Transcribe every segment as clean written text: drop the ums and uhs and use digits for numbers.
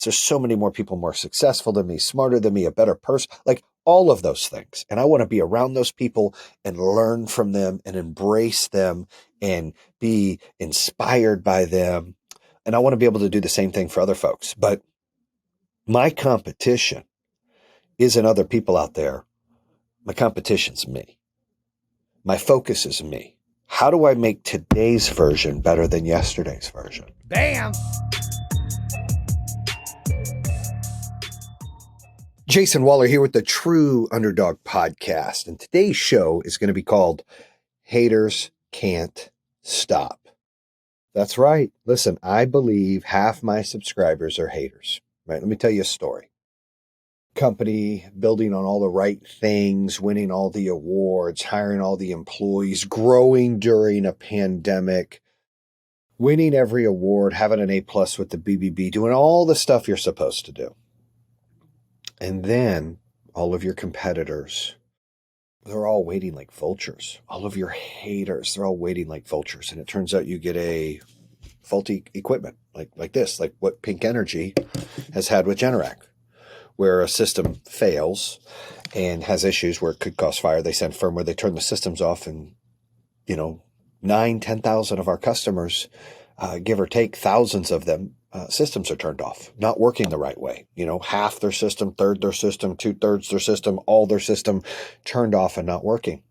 There's so many more people more successful than me, smarter than me, a better person, like all of those things. And I want to be around those people and learn from them and embrace them and be inspired by them. And I want to be able to do the same thing for other folks. But my competition isn't other people out there. My competition's me. My focus is me. How do I make today's version better than yesterday's version? Bam! Jayson Waller here with the True Underdog Podcast. And today's show is going to be called Haters Can't Stop. That's right. Listen, I believe half my subscribers are haters. Right? Let me tell you a story. Company building on all the right things, winning all the awards, hiring all the employees, growing during a pandemic, winning every award, having an A+ with the BBB, doing all the stuff you're supposed to do. And then all of your competitors, they're all waiting like vultures. All of your haters, they're all waiting like vultures. And it turns out you get a faulty equipment like this, like what Pink Energy has had with Generac, where a system fails and has issues where it could cause fire. They send firmware, they turn the systems off, and 10,000 of our customers, give or take thousands of them, systems are turned off, not working the right way. Half their system, third their system, 2/3 their system, all their system turned off and not working.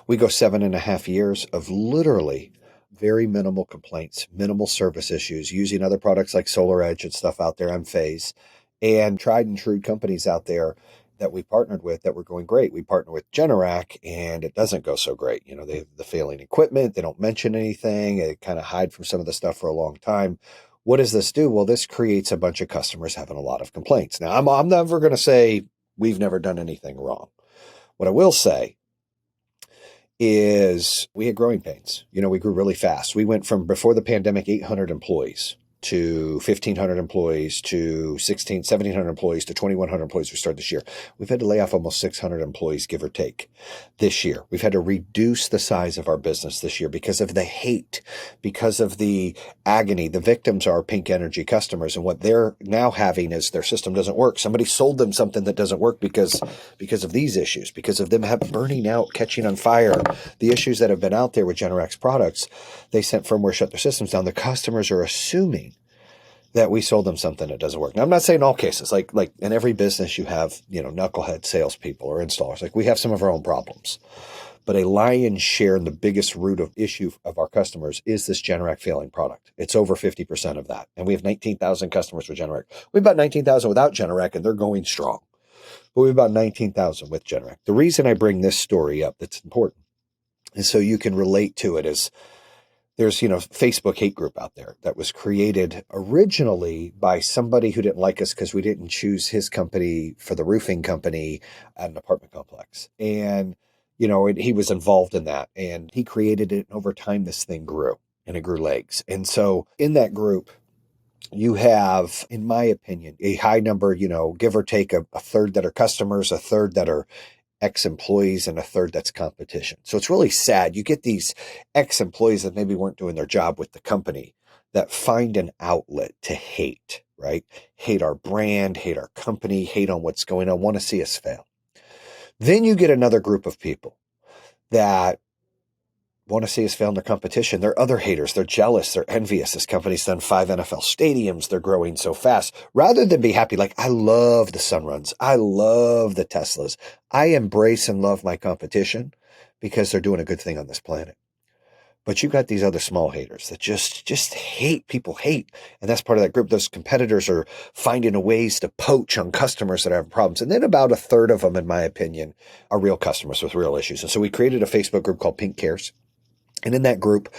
We go 7.5 years of literally very minimal complaints, minimal service issues, using other products like Solar Edge and stuff out there, Phase, and tried and true companies out there that we partnered with that were going great. We partner with Generac and it doesn't go so great. They have the failing equipment. They don't mention anything. They kind of hide from some of the stuff for a long time. What does this do? Well, this creates a bunch of customers having a lot of complaints. Now, I'm never going to say we've never done anything wrong. What I will say is we had growing pains. We grew really fast. We went from, before the pandemic, 800 employees to 1,500 employees to 1,700 employees to 2,100 employees we started this year. We've had to lay off almost 600 employees, give or take, this year. We've had to reduce the size of our business this year because of the hate, because of the agony. The victims are Pink Energy customers, and what they're now having is their system doesn't work. Somebody sold them something that doesn't work because of these issues, because of them burning out, catching on fire, the issues that have been out there with Generac's products. They sent firmware, shut their systems down. The customers are assuming that we sold them something that doesn't work. Now, I'm not saying all cases, like in every business you have, knucklehead salespeople or installers. Like, we have some of our own problems, but a lion's share and the biggest root of issue of our customers is this Generac failing product. It's over 50% of that. And we have 19,000 customers with Generac. We have about 19,000 without Generac, and they're going strong. But we have about 19,000 with Generac. The reason I bring this story up that's important is so you can relate to it is, there's, Facebook hate group out there that was created originally by somebody who didn't like us because we didn't choose his company for the roofing company at an apartment complex. And, he was involved in that and he created it. And over time, this thing grew and it grew legs. And so in that group, you have, in my opinion, a high number, give or take a third that are customers, a third that are ex-employees, and a third that's competition. So it's really sad. You get these ex-employees that maybe weren't doing their job with the company that find an outlet to hate, right? Hate our brand, hate our company, hate on what's going on, want to see us fail. Then you get another group of people that want to see us fail in their competition. They're other haters. They're jealous. They're envious. This company's done 5 NFL stadiums. They're growing so fast. Rather than be happy, like, I love the Sunruns. I love the Teslas. I embrace and love my competition because they're doing a good thing on this planet. But you've got these other small haters that just hate. People hate. And that's part of that group. Those competitors are finding ways to poach on customers that have problems. And then about a third of them, in my opinion, are real customers with real issues. And so we created a Facebook group called Pink Cares. And in that group,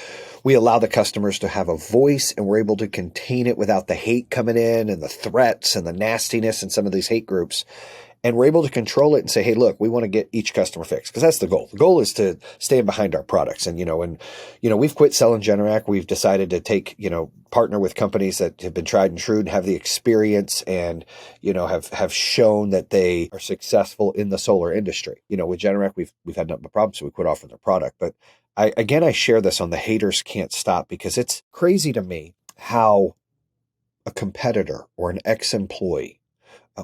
we allow the customers to have a voice, and we're able to contain it without the hate coming in and the threats and the nastiness in some of these hate groups. And we're able to control it and say, hey, look, we want to get each customer fixed, because that's the goal. The goal is to stand behind our products. And, we've quit selling Generac. We've decided to take, partner with companies that have been tried and true and have the experience and, have shown that they are successful in the solar industry. With Generac, we've had nothing but problems, so we quit offering their product. But I share this on the Haters Can't Stop, because it's crazy to me how a competitor or an ex-employee,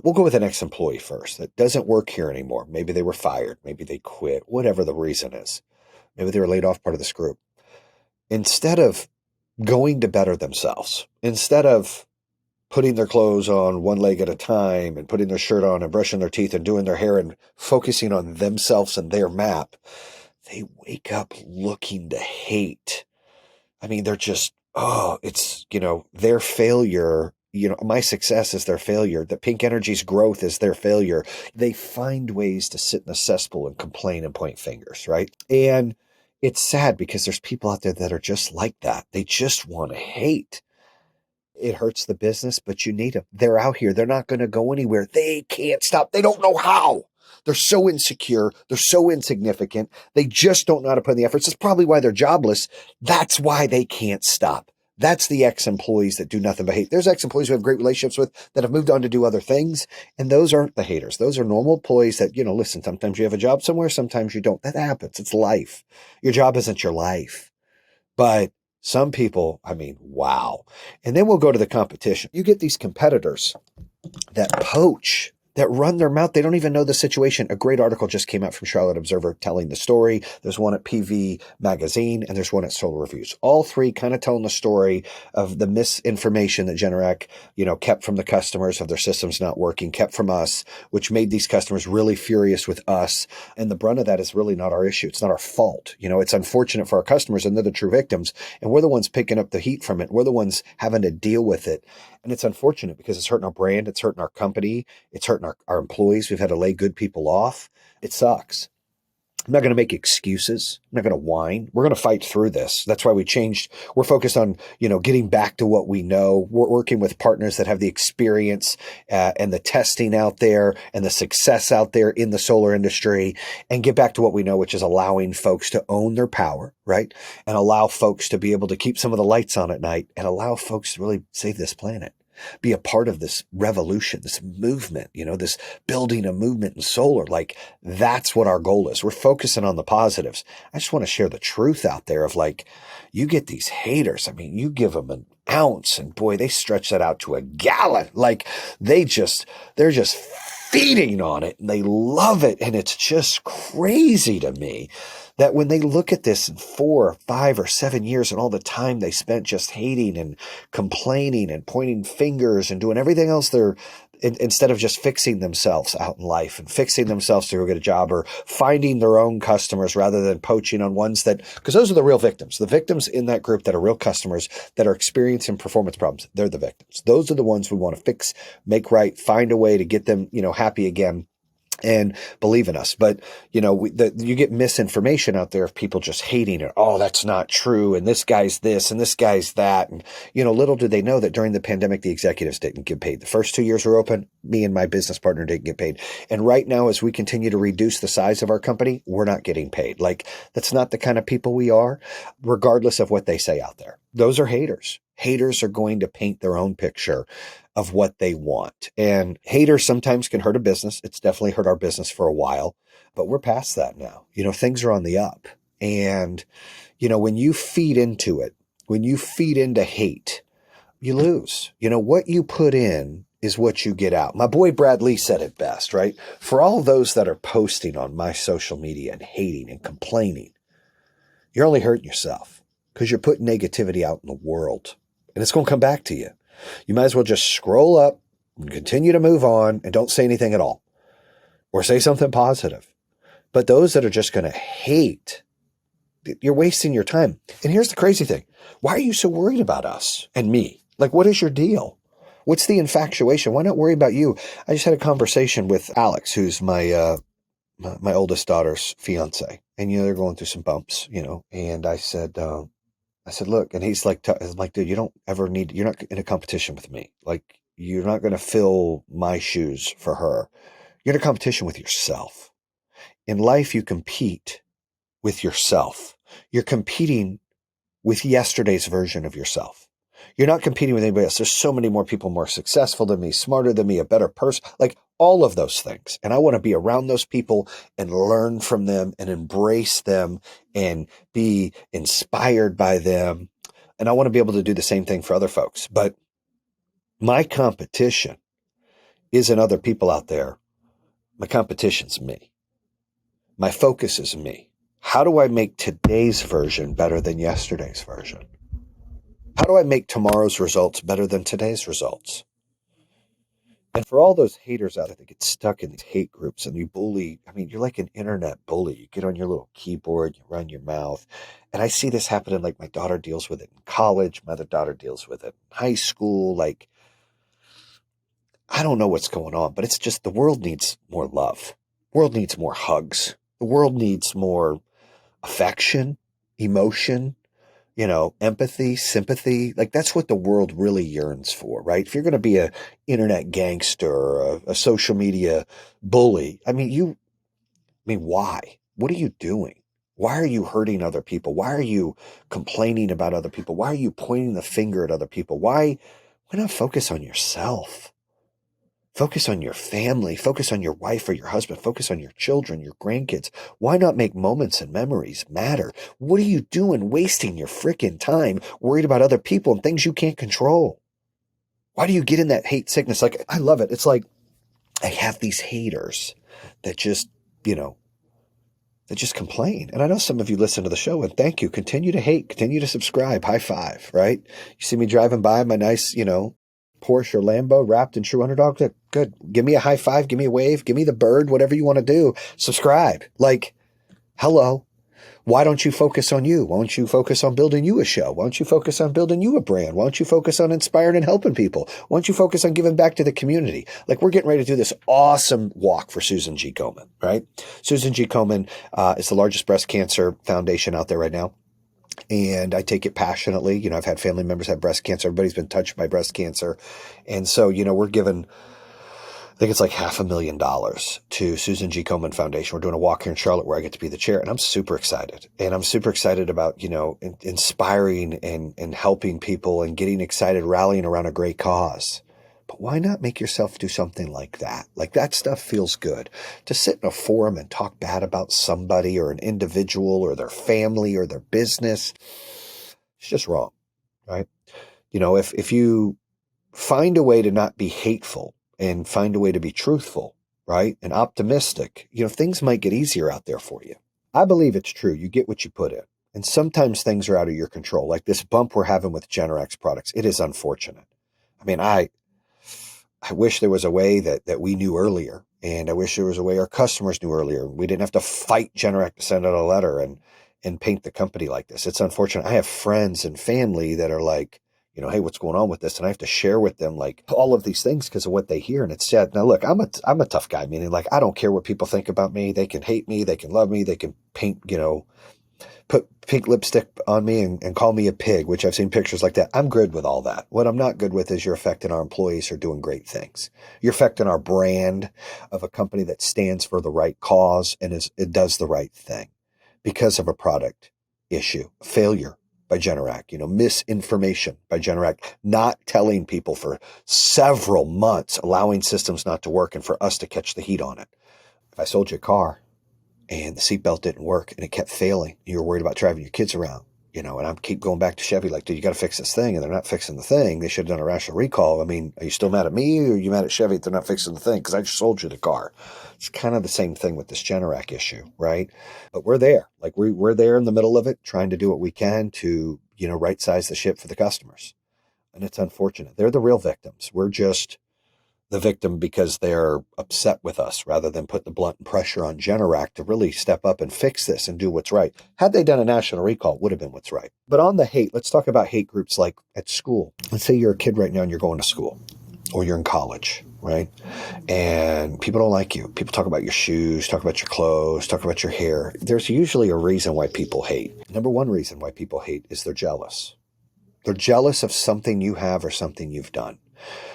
we'll go with an ex-employee first, that doesn't work here anymore. Maybe they were fired. Maybe they quit, whatever the reason is. Maybe they were laid off part of this group. Instead of going to better themselves, instead of putting their clothes on one leg at a time and putting their shirt on and brushing their teeth and doing their hair and focusing on themselves and their map, they wake up looking to hate. I mean, they're just, oh, it's, their failure. My success is their failure. The pink energy's growth is their failure. They find ways to sit in a cesspool and complain and point fingers, right? And it's sad because there's people out there that are just like that. They just want to hate. It hurts the business, but you need them. They're out here. They're not going to go anywhere. They can't stop. They don't know how. They're so insecure. They're so insignificant. They just don't know how to put in the efforts. That's probably why they're jobless. That's why they can't stop. That's the ex-employees that do nothing but hate. There's ex-employees who have great relationships with that have moved on to do other things. And those aren't the haters. Those are normal employees that, listen, sometimes you have a job somewhere, sometimes you don't. That happens. It's life. Your job isn't your life. But some people, I mean, wow. And then we'll go to the competition. You get these competitors that poach, that run their mouth. They don't even know the situation. A great article just came out from Charlotte Observer telling the story. There's one at PV Magazine and there's one at Solar Reviews. All three kind of telling the story of the misinformation that Generac, kept from the customers, of their systems not working, kept from us, which made these customers really furious with us. And the brunt of that is really not our issue. It's not our fault. It's unfortunate for our customers and they're the true victims. And we're the ones picking up the heat from it. We're the ones having to deal with it. And it's unfortunate because it's hurting our brand. It's hurting our company. It's hurting our employees. We've had to lay good people off. It sucks. I'm not going to make excuses. I'm not going to whine. We're going to fight through this. That's why we changed. We're focused on, getting back to what we know. We're working with partners that have the experience and the testing out there and the success out there in the solar industry, and get back to what we know, which is allowing folks to own their power, right? And allow folks to be able to keep some of the lights on at night and allow folks to really save this planet. Be a part of this revolution, this movement, this building a movement in solar. Like, that's what our goal is. We're focusing on the positives. I just want to share the truth out there of, like, you get these haters. I mean, you give them an ounce and boy, they stretch that out to a gallon. Like, they're just feeding on it and they love it. And it's just crazy to me that when they look at this in 4 or 5 or 7 years and all the time they spent just hating and complaining and pointing fingers and doing everything else, instead of just fixing themselves out in life and fixing themselves to get a job or finding their own customers rather than poaching on ones that, because those are the real victims. The victims in that group that are real customers that are experiencing performance problems, they're the victims. Those are the ones we want to fix, make right, find a way to get them, happy again. And believe in us. But, you get misinformation out there of people just hating it. Oh, that's not true. And this guy's this and this guy's that. And, little did they know that during the pandemic, the executives didn't get paid. The first 2 years we were open, me and my business partner didn't get paid. And right now, as we continue to reduce the size of our company, we're not getting paid. Like, that's not the kind of people we are, regardless of what they say out there. Those are haters. Haters are going to paint their own picture of what they want. And haters sometimes can hurt a business. It's definitely hurt our business for a while, but we're past that now. Things are on the up. And, when you feed into it, when you feed into hate, you lose. What you put in is what you get out. My boy Brad Lee said it best, right? For all those that are posting on my social media and hating and complaining, you're only hurting yourself because you're putting negativity out in the world and it's going to come back to you. You might as well just scroll up and continue to move on and don't say anything at all or say something positive. But those that are just going to hate, you're wasting your time. And here's the crazy thing. Why are you so worried about us and me? Like, what is your deal? What's the infatuation? Why not worry about you? I just had a conversation with Alex, who's my oldest daughter's fiance. And, they're going through some bumps, and I said, look, and he's like, I'm like, dude, you're not in a competition with me. Like, you're not going to fill my shoes for her. You're in a competition with yourself. In life, you compete with yourself. You're competing with yesterday's version of yourself. You're not competing with anybody else. There's so many more people more successful than me, smarter than me, a better person, like all of those things. And I want to be around those people and learn from them and embrace them and be inspired by them. And I want to be able to do the same thing for other folks. But My competition isn't other people out there. My competition's me. My focus is me. How do I make today's version better than yesterday's version? How do I make tomorrow's results better than today's results? And for all those haters out there that get stuck in these hate groups and you bully, I mean, you're like an internet bully. You get on your little keyboard, you run your mouth. And I see this happening, like my daughter deals with it in college. My other daughter deals with it in high school. Like, I don't know what's going on, but it's just the world needs more love. The world needs more hugs. The world needs more affection, emotion, empathy, sympathy. Like that's what the world really yearns for, right? If you're going to be a internet gangster or a social media bully, why? What are you doing? Why are you hurting other people? Why are you complaining about other people? Why are you pointing the finger at other people? Why not focus on yourself? Focus on your family. Focus on your wife or your husband. Focus on your children, your grandkids. Why not make moments and memories matter? What are you doing wasting your freaking time worried about other people and things you can't control? Why do you get in that hate sickness? Like, I love it. It's like I have these haters that just, that just complain. And I know some of you listen to the show, and thank you. Continue to hate. Continue to subscribe. High five, right? You see me driving by my nice, Porsche or Lambo wrapped in true underdog. Good. Give me a high five. Give me a wave. Give me the bird. Whatever you want to do. Subscribe. Like, hello. Why don't you focus on you? Why don't you focus on building you a show? Why don't you focus on building you a brand? Why don't you focus on inspiring and helping people? Why don't you focus on giving back to the community? Like, we're getting ready to do this awesome walk for Susan G. Komen, right? Susan G. Komen is the largest breast cancer foundation out there right now. And I take it passionately. I've had family members have breast cancer. Everybody's been touched by breast cancer. And so, we're giving, I think it's like $500,000 to Susan G. Komen Foundation. We're doing a walk here in Charlotte where I get to be the chair. And I'm super excited. And I'm super excited about, inspiring and helping people and getting excited, rallying around a great cause. But why not make yourself do something like that? Like, that stuff feels good. To sit in a forum and talk bad about somebody or an individual or their family or their business, it's just wrong, right? If you find a way to not be hateful and find a way to be truthful, right, and optimistic, things might get easier out there for you. I believe it's true. You get what you put in. And sometimes things are out of your control. Like this bump we're having with Generax products. It is unfortunate. I wish there was a way that we knew earlier, and I wish there was a way our customers knew earlier. We didn't have to fight Generac to send out a letter and paint the company like this. It's unfortunate. I have friends and family that are like, hey, what's going on with this? And I have to share with them like all of these things because of what they hear. And it's sad. Now, look, I'm a tough guy, meaning like I don't care what people think about me. They can hate me. They can love me. They can paint, put pink lipstick on me and call me a pig, which I've seen pictures like that. I'm good with all that. What I'm not good with is you're affecting our employees who are doing great things. You're affecting our brand of a company that stands for the right cause and it does the right thing because of a product issue, failure by Generac, misinformation by Generac, not telling people for several months, allowing systems not to work and for us to catch the heat on it. If I sold you a car and the seatbelt didn't work and it kept failing, you were worried about driving your kids around, and I keep going back to Chevy like, dude, you got to fix this thing. And they're not fixing the thing. They should have done a rational recall. Are you still mad at me or are you mad at Chevy if they're not fixing the thing? Because I just sold you the car. It's kind of the same thing with this Generac issue, right? But we're there. Like we're there in the middle of it, trying to do what we can to, right size the ship for the customers. And it's unfortunate. They're the real victims. We're just the victim because they're upset with us rather than put the blunt pressure on Generac to really step up and fix this and do what's right. Had they done a national recall, it would have been what's right. But on the hate, let's talk about hate groups like at school. Let's say you're a kid right now and you're going to school or you're in college, right? And people don't like you. People talk about your shoes, talk about your clothes, talk about your hair. There's usually a reason why people hate. Number one reason why people hate is they're jealous. They're jealous of something you have or something you've done.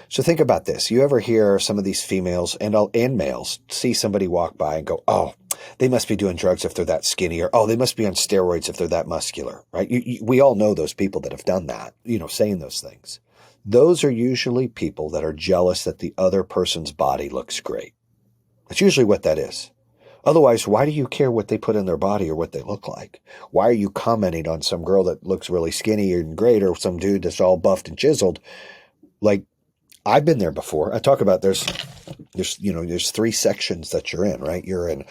So think about this. You ever hear some of these females and males see somebody walk by and go, oh, they must be doing drugs if they're that skinny, or, oh, they must be on steroids if they're that muscular, right? We all know those people that have done that, saying those things. Those are usually people that are jealous that the other person's body looks great. That's usually what that is. Otherwise, why do you care what they put in their body or what they look like? Why are you commenting on some girl that looks really skinny and great or some dude that's all buffed and chiseled? Like, I've been there before. I talk about there's three sections that you're in, right? You're in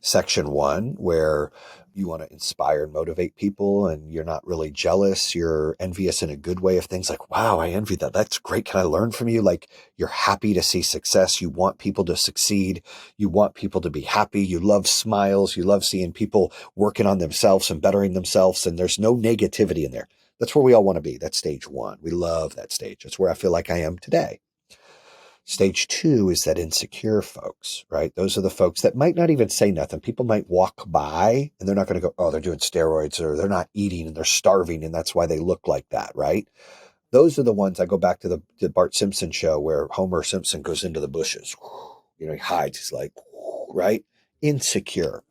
section one where you want to inspire and motivate people and you're not really jealous. You're envious in a good way of things like, wow, I envy that. That's great. Can I learn from you? Like you're happy to see success. You want people to succeed. You want people to be happy. You love smiles. You love seeing people working on themselves and bettering themselves. And there's no negativity in there. That's where we all want to be. That's stage one. We love that stage. That's where I feel like I am today. Stage two is that insecure folks, right? Those are the folks that might not even say nothing. People might walk by and they're not going to go, oh, they're doing steroids or they're not eating and they're starving and that's why they look like that, right? Those are the ones. I go back to the Bart Simpson show where Homer Simpson goes into the bushes. He hides. He's like, right? Insecure.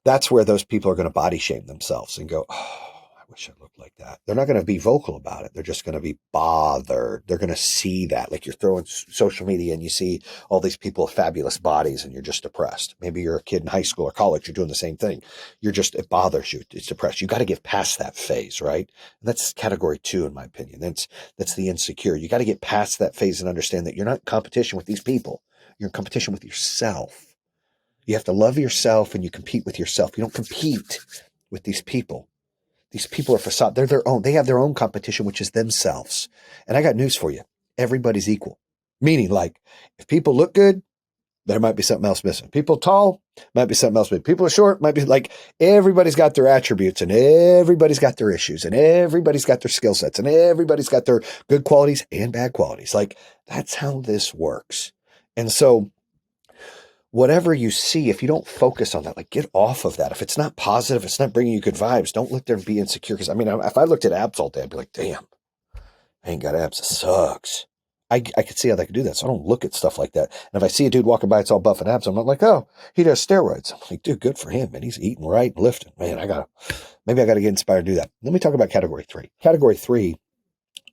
That's where those people are going to body shame themselves and go, oh, I wish I looked like that. They're not going to be vocal about it. They're just going to be bothered. They're going to see that. Like you're throwing social media and you see all these people with fabulous bodies and you're just depressed. Maybe you're a kid in high school or college. You're doing the same thing. It bothers you. It's depressed. You got to get past that phase, right? And that's category two, in my opinion. That's the insecure. You got to get past that phase and understand that you're not in competition with these people. You're in competition with yourself. You have to love yourself and you compete with yourself. You don't compete with these people. These people are facade. They're their own. They have their own competition, which is themselves. And I got news for you. Everybody's equal. Meaning like if people look good, there might be something else missing. People tall, might be something else missing. People are short, might be like everybody's got their attributes and everybody's got their issues and everybody's got their skill sets and everybody's got their good qualities and bad qualities. Like that's how this works. And so whatever you see, if you don't focus on that, like get off of that. If it's not positive, it's not bringing you good vibes, don't look there and be insecure. Because I mean, if I looked at abs all day, I'd be like, damn, I ain't got abs. It sucks. I could see how they could do that. So I don't look at stuff like that. And if I see a dude walking by, it's all buff and abs, I'm not like, oh, he does steroids. I'm like, dude, good for him. Man, he's eating right and lifting. Man, maybe I got to get inspired to do that. Let me talk about category three. Category three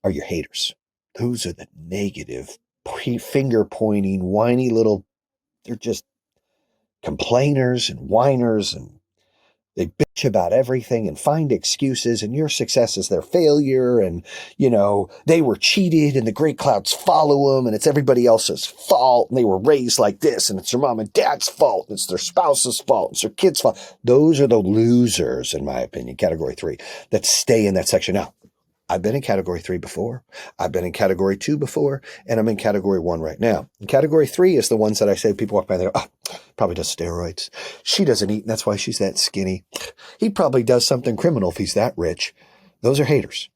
are your haters. Those are the negative, finger pointing, whiny little, they're just complainers and whiners and they bitch about everything and find excuses and your success is their failure and, they were cheated and the great clouds follow them and it's everybody else's fault and they were raised like this and it's their mom and dad's fault and it's their spouse's fault and it's their kid's fault. Those are the losers, in my opinion, category three, that stay in that section. Now, I've been in category three before. I've been in category two before, and I'm in category one right now. And category three is the ones that I say people walk by and they go, oh, probably does steroids. She doesn't eat, and that's why she's that skinny. He probably does something criminal if he's that rich. Those are haters.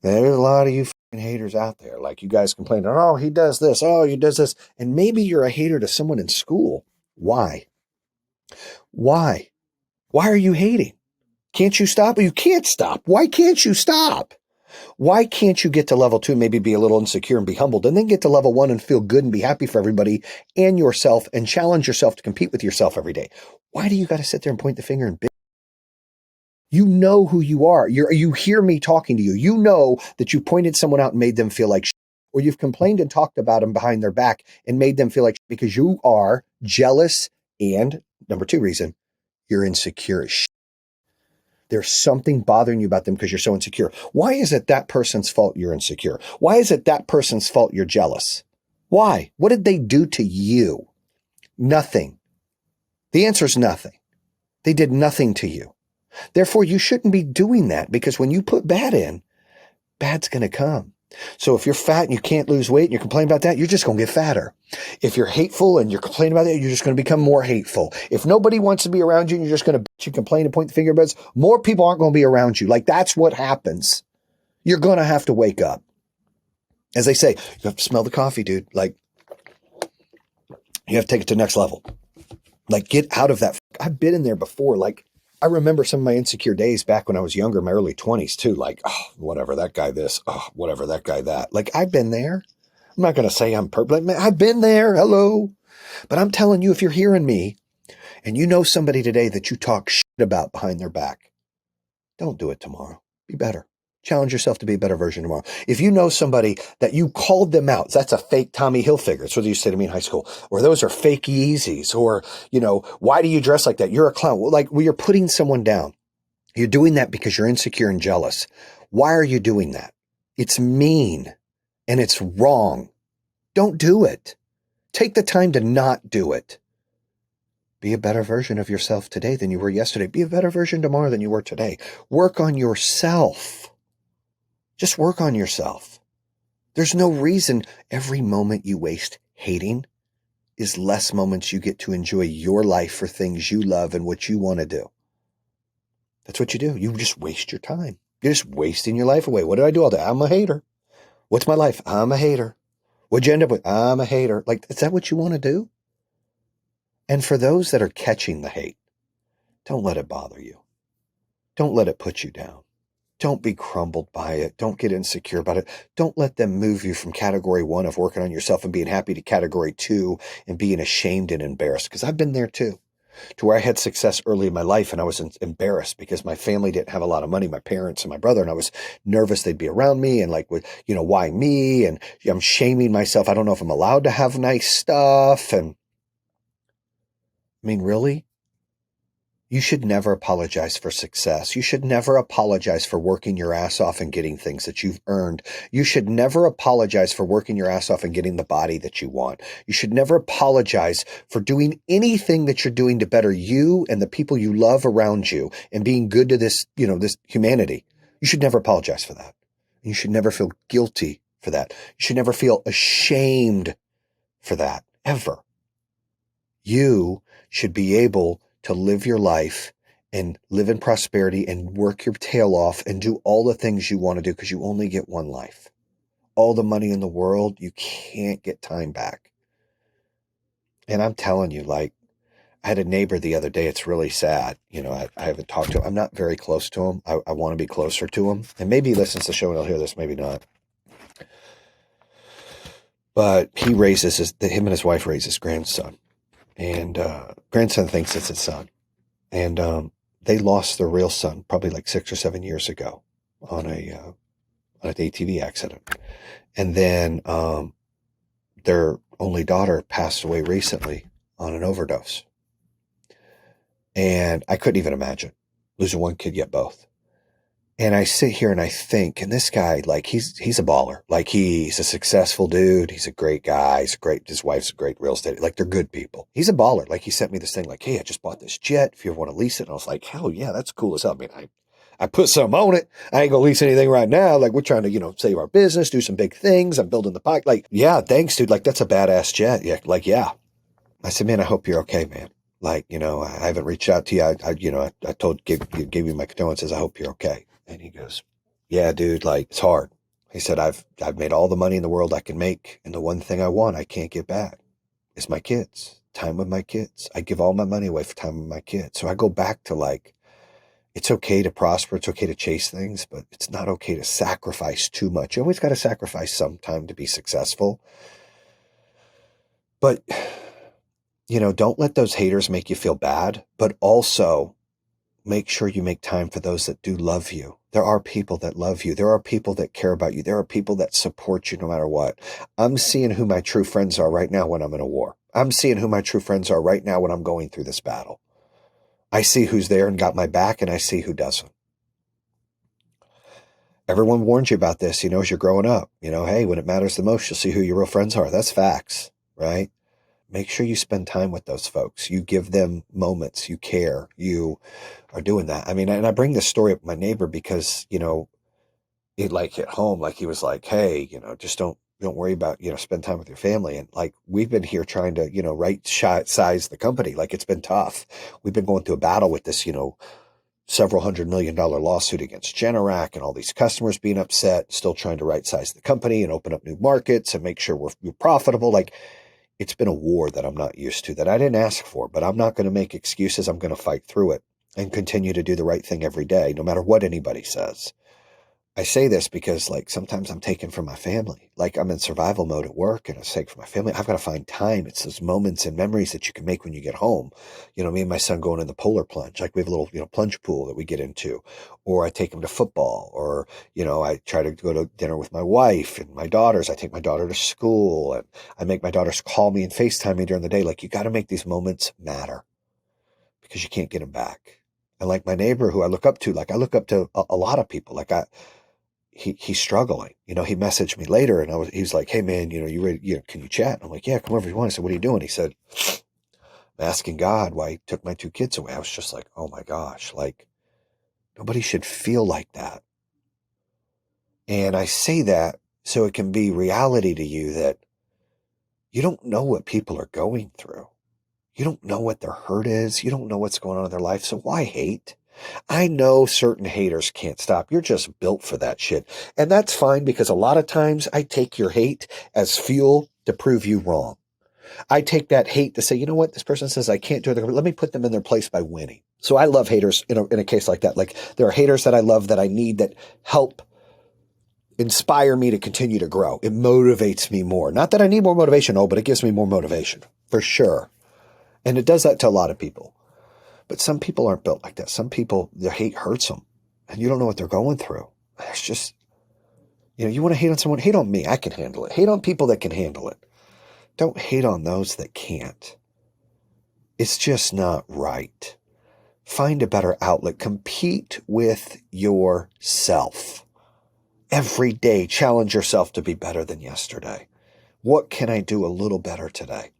There's a lot of you fucking haters out there. Like you guys complaining, oh, he does this. Oh, he does this. And maybe you're a hater to someone in school. Why? Why? Why are you hating? Can't you stop? You can't stop. Why can't you stop? Why can't you get to level two, maybe be a little insecure and be humbled, and then get to level one and feel good and be happy for everybody and yourself and challenge yourself to compete with yourself every day? Why do you got to sit there and point the finger and bitch? You know who you are. You hear me talking to you. You know that you pointed someone out and made them feel like shit, or you've complained and talked about them behind their back and made them feel like shit because you are jealous and, number two reason, you're insecure as shit. There's something bothering you about them because you're so insecure. Why is it that person's fault you're insecure? Why is it that person's fault you're jealous? Why? What did they do to you? Nothing. The answer is nothing. They did nothing to you. Therefore, you shouldn't be doing that because when you put bad in, bad's going to come. So if you're fat and you can't lose weight and you're complaining about that, you're just going to get fatter. If you're hateful and you're complaining about that, you're just going to become more hateful. If nobody wants to be around you and you're just going to bitch and complain and point the finger at us, more people aren't going to be around you. Like that's what happens. You're going to have to wake up. As they say, you have to smell the coffee, dude. Like you have to take it to the next level. Like get out of that. I've been in there before. Like I remember some of my insecure days back when I was younger, my early 20s too. Like, oh, whatever, that guy this. Oh, whatever, that guy that. Like, I've been there. I'm not going to say I'm perfect. Man, I've been there. Hello. But I'm telling you, if you're hearing me and you know somebody today that you talk shit about behind their back, don't do it tomorrow. Be better. Challenge yourself to be a better version tomorrow. If you know somebody that you called them out, that's a fake Tommy Hilfiger. That's what they used to say to me in high school. Or those are fake Yeezys. Or, why do you dress like that? You're a clown. Like, you're putting someone down. You're doing that because you're insecure and jealous. Why are you doing that? It's mean and it's wrong. Don't do it. Take the time to not do it. Be a better version of yourself today than you were yesterday. Be a better version tomorrow than you were today. Work on yourself. Just work on yourself. There's no reason every moment you waste hating is less moments you get to enjoy your life for things you love and what you want to do. That's what you do. You just waste your time. You're just wasting your life away. What did I do all day? I'm a hater. What's my life? I'm a hater. What'd you end up with? I'm a hater. Like, is that what you want to do? And for those that are catching the hate, don't let it bother you. Don't let it put you down. Don't be crumbled by it. Don't get insecure about it. Don't let them move you from category 1 of working on yourself and being happy to category 2 and being ashamed and embarrassed. Because I've been there too, to where I had success early in my life and I was embarrassed because my family didn't have a lot of money, my parents and my brother, and I was nervous they'd be around me and like, why me? And I'm shaming myself. I don't know if I'm allowed to have nice stuff. And I mean, really? You should never apologize for success. You should never apologize for working your ass off and getting things that you've earned. You should never apologize for working your ass off and getting the body that you want. You should never apologize for doing anything that you're doing to better you and the people you love around you and being good to this, this humanity. You should never apologize for that. You should never feel guilty for that. You should never feel ashamed for that, ever. You should be able to live your life and live in prosperity and work your tail off and do all the things you want to do because you only get one life. All the money in the world, you can't get time back. And I'm telling you, like, I had a neighbor the other day. It's really sad. I haven't talked to him. I'm not very close to him. I want to be closer to him. And maybe he listens to the show and he'll hear this, maybe not. But him and his wife raise his grandson. And grandson thinks it's his son. And they lost their real son probably like 6 or 7 years ago on an ATV accident. And then their only daughter passed away recently on an overdose. And I couldn't even imagine losing one kid, yet both. And I sit here and I think, and this guy, like, he's a baller. Like, he's a successful dude. He's a great guy. His wife's a great real estate. Like, they're good people. He's a baller. Like, he sent me this thing like, hey, I just bought this jet. If you ever want to lease it. And I was like, hell yeah, that's cool as hell. I mean, I put some on it. I ain't gonna lease anything right now. Like, we're trying to, save our business, do some big things. I'm building the pipe. Like, yeah, thanks, dude. Like, that's a badass jet. Yeah. Like, yeah. I said, man, I hope you're okay, man. Like, I haven't reached out to you. I gave you my condolences. I hope you're okay. And he goes, yeah, dude, like, it's hard. He said, I've made all the money in the world I can make. And the one thing I want, I can't get back is my kids, time with my kids. I give all my money away for time with my kids. So I go back to, like, it's okay to prosper. It's okay to chase things, but it's not okay to sacrifice too much. You always got to sacrifice some time to be successful. But, don't let those haters make you feel bad, but also make sure you make time for those that do love you. There are people that love you. There are people that care about you. There are people that support you no matter what. I'm seeing who my true friends are right now when I'm in a war. I'm seeing who my true friends are right now when I'm going through this battle. I see who's there and got my back, and I see who doesn't. Everyone warns you about this, as you're growing up. Hey, when it matters the most, you'll see who your real friends are. That's facts, right? Make sure you spend time with those folks. You give them moments. You care. You are doing that. I mean, and I bring this story up with my neighbor because, it like hit home. Like, he was like, hey, just don't worry about, spend time with your family. And like, we've been here trying to, right size the company. Like, it's been tough. We've been going through a battle with this, several $100 million lawsuit against Generac and all these customers being upset, still trying to right size the company and open up new markets and make sure we're profitable. Like, it's been a war that I'm not used to, that I didn't ask for, but I'm not going to make excuses. I'm going to fight through it and continue to do the right thing every day, no matter what anybody says. I say this because, like, sometimes I'm taken from my family. Like, I'm in survival mode at work and I take from my family. I've got to find time. It's those moments and memories that you can make when you get home. Me and my son going in the polar plunge. Like, we have a little, plunge pool that we get into, or I take him to football, or, I try to go to dinner with my wife and my daughters. I take my daughter to school and I make my daughters call me and FaceTime me during the day. Like, you got to make these moments matter because you can't get them back. And like my neighbor who I look up to, like, I look up to a lot of people. Like, he's struggling. He messaged me later and he was like, hey man, you ready, can you chat? I'm like, yeah, come over if you want. I said, what are you doing? He said, I'm asking God why he took my 2 kids away. I was just like, oh my gosh, like nobody should feel like that. And I say that so it can be reality to you that you don't know what people are going through. You don't know what their hurt is. You don't know what's going on in their life. So why hate? I know certain haters can't stop. You're just built for that shit. And that's fine because a lot of times I take your hate as fuel to prove you wrong. I take that hate to say, you know what? This person says I can't do it. Let me put them in their place by winning. So I love haters in a case like that. Like there are haters that I love that I need that help inspire me to continue to grow. It motivates me more. Not that I need more motivation, but it gives me more motivation for sure. And it does that to a lot of people. But some people aren't built like that. Some people, their hate hurts them and you don't know what they're going through. It's just, you want to hate on someone, hate on me. I can handle it. Hate on people that can handle it. Don't hate on those that can't. It's just not right. Find a better outlet. Compete with yourself. Every day, challenge yourself to be better than yesterday. What can I do a little better today?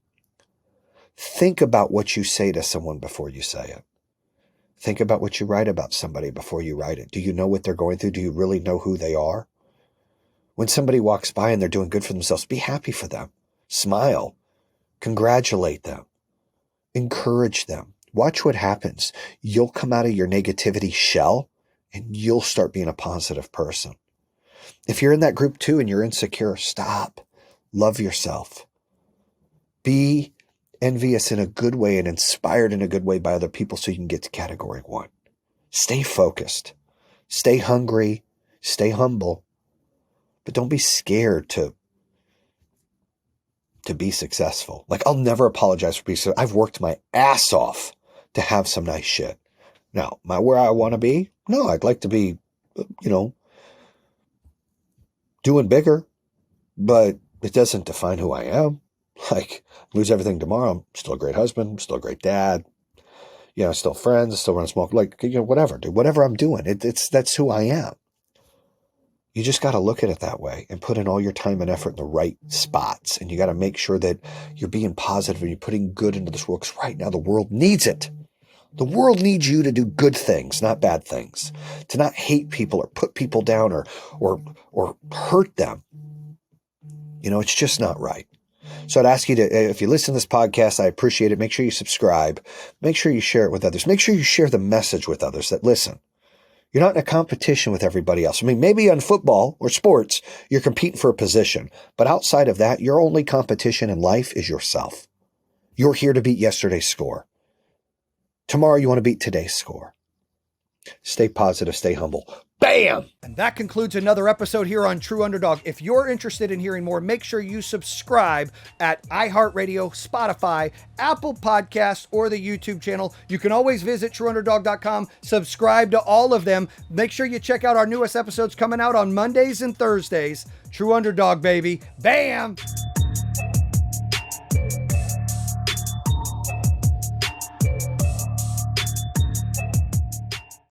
Think about what you say to someone before you say it. Think about what you write about somebody before you write it. Do you know what they're going through? Do you really know who they are? When somebody walks by and they're doing good for themselves, be happy for them. Smile. Congratulate them. Encourage them. Watch what happens. You'll come out of your negativity shell and you'll start being a positive person. If you're in that group too and you're insecure, stop. Love yourself. Be envious in a good way and inspired in a good way by other people so you can get to category 1. Stay focused. Stay hungry. Stay humble. But don't be scared to be successful. Like I'll never apologize for being so. I've worked my ass off to have some nice shit. Now, am I where I want to be? No, I'd like to be, doing bigger, but it doesn't define who I am. Like lose everything tomorrow. I'm still a great husband. I'm still a great dad. Still friends. Still run a small, whatever, dude, whatever I'm doing. That's who I am. You just got to look at it that way and put in all your time and effort in the right spots. And you got to make sure that you're being positive and you're putting good into this world. Because right now the world needs it. The world needs you to do good things, not bad things. To not hate people or put people down or hurt them. It's just not right. So I'd ask you to, if you listen to this podcast, I appreciate it. Make sure you subscribe. Make sure you share it with others. Make sure you share the message with others that listen. You're not in a competition with everybody else. I mean, maybe on football or sports, you're competing for a position. But outside of that, your only competition in life is yourself. You're here to beat yesterday's score. Tomorrow, you want to beat today's score. Stay positive, stay humble. Bam! And that concludes another episode here on True Underdog. If you're interested in hearing more, make sure you subscribe at iHeartRadio, Spotify, Apple Podcasts, or the YouTube channel. You can always visit TrueUnderdog.com, subscribe to all of them. Make sure you check out our newest episodes coming out on Mondays and Thursdays. True Underdog, baby. Bam!